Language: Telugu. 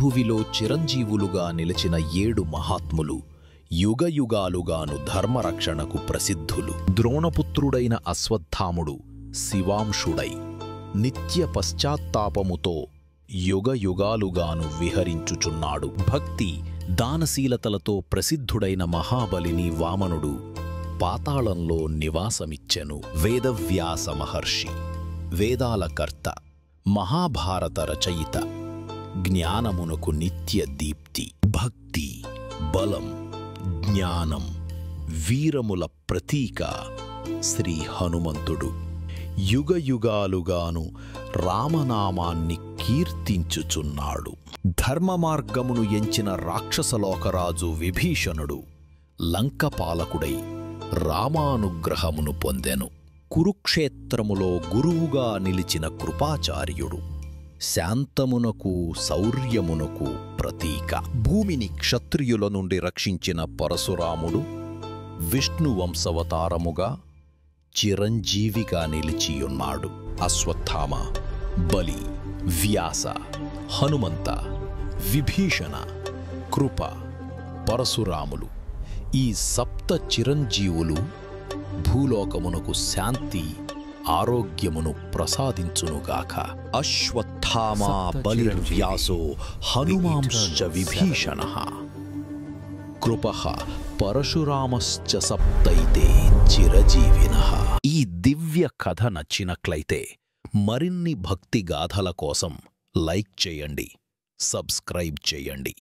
భువిలో చిరంజీవులుగా నిలిచిన 7 మహాత్ములు యుగయుగాలుగాను ధర్మరక్షణకు ప్రసిద్ధులు. ద్రోణపుత్రుడైన అశ్వత్థాముడు శివాంశుడై నిత్య పశ్చాత్తాపముతో యుగయుగాలుగాను విహరించుచున్నాడు. భక్తి దానశీలతలతో ప్రసిద్ధుడైన మహాబలిని వామనుడు పాతాళంలో నివాసమిచ్చెను. వేదవ్యాస మహర్షి వేదాల కర్త, మహాభారత రచయిత, జ్ఞానమునకు నిత్య దీప్తి. భక్తి, బలం, జ్ఞానం, వీరముల ప్రతీక శ్రీ హనుమంతుడు. యుగయుగాలుగాను రామనామాన్ని కీర్తించుచున్నాడు. ధర్మమార్గమును ఎంచిన రాక్షసలోకరాజు విభీషణుడు లంకపాలకుడై రామానుగ్రహమును పొందెను. కురుక్షేత్రములో గురువుగా నిలిచిన కృపాచార్యుడు శాంతమునకు శౌర్యమునకు ప్రతీక. భూమిని క్షత్రియుల నుండి రక్షించిన పరశురాముడు విష్ణువంశవతారముగా చిరంజీవిగా నిలిచియున్నాడు. అశ్వత్థామ, బలి, వ్యాస, హనుమంత, విభీషణ, కృప, పరశురాములు ఈ సప్త చిరంజీవులు భూలోకమునకు శాంతి, ఆరోగ్యమును ప్రసాదించునుగాక. అశ్వత్థామా బలిర్వ్యాసో హనుమాంశ్చ విభీషణః కృపః పరశురామశ్చ సప్తైతే చిరజీవినః. ఈ దివ్య కథ నచ్చినట్లయితే మరిన్ని భక్తి గాథల కోసం లైక్ చేయండి, సబ్స్క్రైబ్ చేయండి.